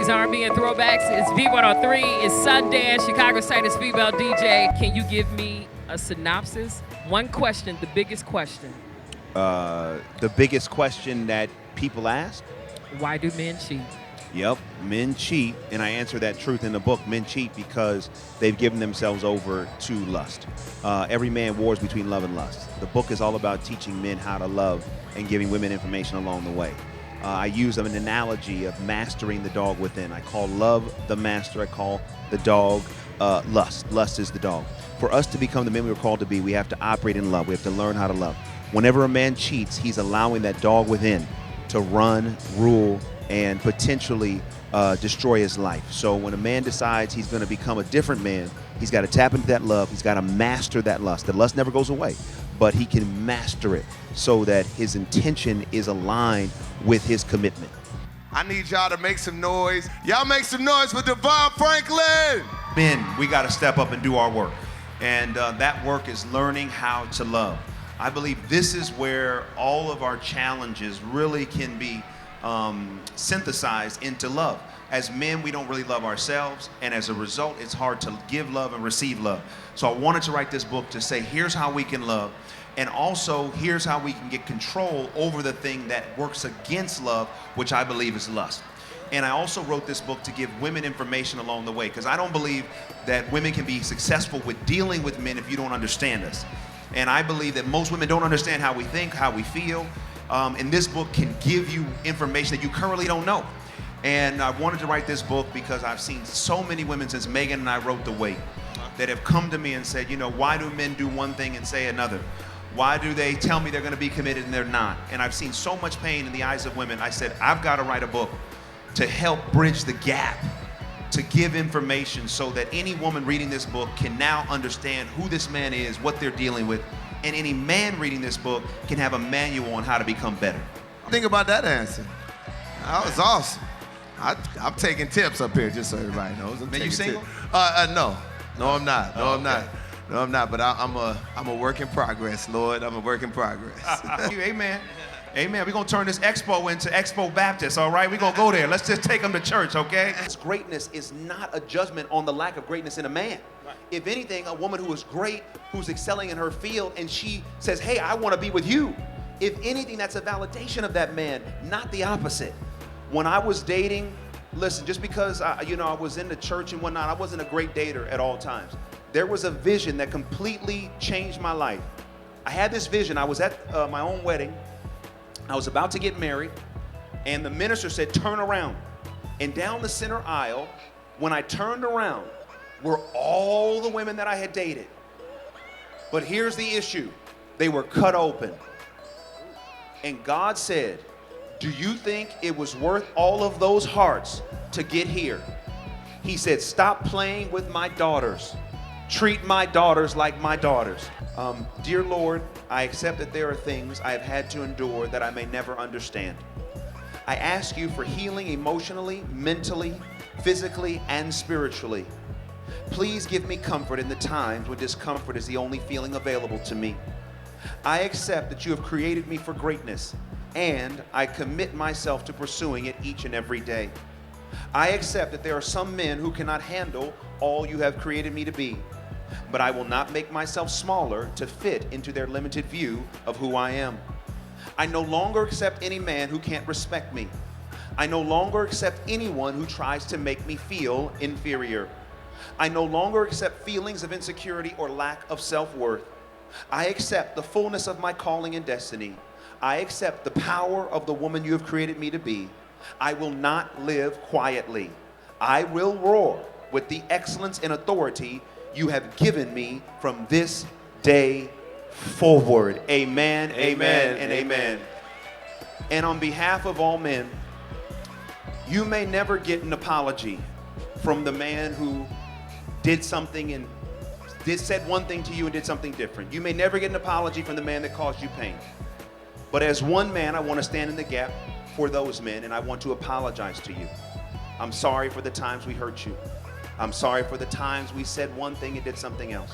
R&B and throwbacks. It's V103. It's Sundance, Chicago's tightest female DJ. Can you give me a synopsis? One question, the biggest question. The biggest question that people ask? Why do men cheat? Yep, men cheat, and I answer that truth in the book. Men cheat because they've given themselves over to lust. Every man wars between love and lust. The book is all about teaching men how to love and giving women information along the way. I use an analogy of mastering the dog within. I call love the master. I call the dog lust. Lust is the dog. For us to become the men we were called to be, we have to operate in love. We have to learn how to love. Whenever a man cheats, he's allowing that dog within to run, rule, and potentially destroy his life. So when a man decides he's going to become a different man, he's got to tap into that love. He's got to master that lust. The lust never goes away, but he can master it so that his intention is aligned with his commitment. I need y'all to make some noise. Y'all make some noise for DeVon Franklin. Men, we got to step up and do our work. And that work is learning how to love. I believe this is where all of our challenges really can be synthesized into love. As men, we don't really love ourselves, and as a result, it's hard to give love and receive love. So I wanted to write this book to say, here's how we can love, and also here's how we can get control over the thing that works against love, which I believe is lust. And I also wrote this book to give women information along the way, because I don't believe that women can be successful with dealing with men if you don't understand us. And I believe that most women don't understand how we think, how we feel. And this book can give you information that you currently don't know. And I wanted to write this book because I've seen so many women since Megan and I wrote The Weight that have come to me and said, you know, why do men do one thing and say another? Why do they tell me they're going to be committed and they're not? And I've seen so much pain in the eyes of women. I said, I've got to write a book to help bridge the gap, to give information so that any woman reading this book can now understand who this man is, what they're dealing with, and any man reading this book can have a manual on how to become better. Think about that answer. That was awesome. I'm taking tips up here, just so everybody knows. Man, you single? No, I'm not. No, I'm not. No, I'm not. But I'm a work in progress, Lord. I'm a work in progress. Amen. Amen. We're going to turn this Expo into Expo Baptist, all right? We're going to go there. Let's just take them to church, okay? Greatness is not a judgment on the lack of greatness in a man. Right. If anything, a woman who is great, who's excelling in her field, and she says, hey, I want to be with you. If anything, that's a validation of that man, not the opposite. When I was dating, listen, just because I was in the church and whatnot, I wasn't a great dater at all times. There was a vision that completely changed my life. I had this vision. I was at my own wedding. I was about to get married, and the minister said, turn around. And down the center aisle, when I turned around, were all the women that I had dated. But here's the issue. They were cut open. And God said, do you think it was worth all of those hearts to get here? He said, stop playing with my daughters. Treat my daughters like my daughters. Dear Lord, I accept that there are things I have had to endure that I may never understand. I ask you for healing emotionally, mentally, physically, and spiritually. Please give me comfort in the times when discomfort is the only feeling available to me. I accept that you have created me for greatness, and I commit myself to pursuing it each and every day. I accept that there are some men who cannot handle all you have created me to be, but I will not make myself smaller to fit into their limited view of who I am. I no longer accept any man who can't respect me. I no longer accept anyone who tries to make me feel inferior. I no longer accept feelings of insecurity or lack of self-worth. I accept the fullness of my calling and destiny. I accept the power of the woman you have created me to be. I will not live quietly. I will roar with the excellence and authority you have given me from this day forward. Amen, amen, and amen. And on behalf of all men, you may never get an apology from the man who did something and said one thing to you and did something different. You may never get an apology from the man that caused you pain. But as one man, I want to stand in the gap for those men, and I want to apologize to you. I'm sorry for the times we hurt you. I'm sorry for the times we said one thing and did something else.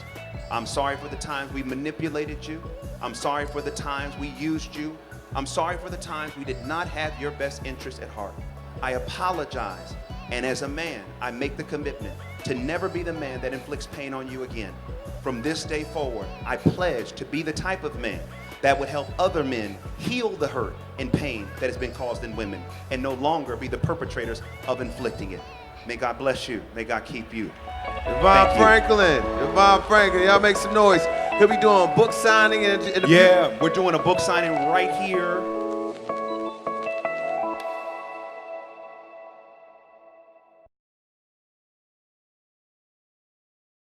I'm sorry for the times we manipulated you. I'm sorry for the times we used you. I'm sorry for the times we did not have your best interest at heart. I apologize And as a man, I make the commitment to never be the man that inflicts pain on you again. From this day forward, I pledge to be the type of man that would help other men heal the hurt and pain that has been caused in women and no longer be the perpetrators of inflicting it. May God bless you. May God keep you. DeVon Franklin, y'all make some noise. He'll be doing book signing in the Yeah, we're doing a book signing right here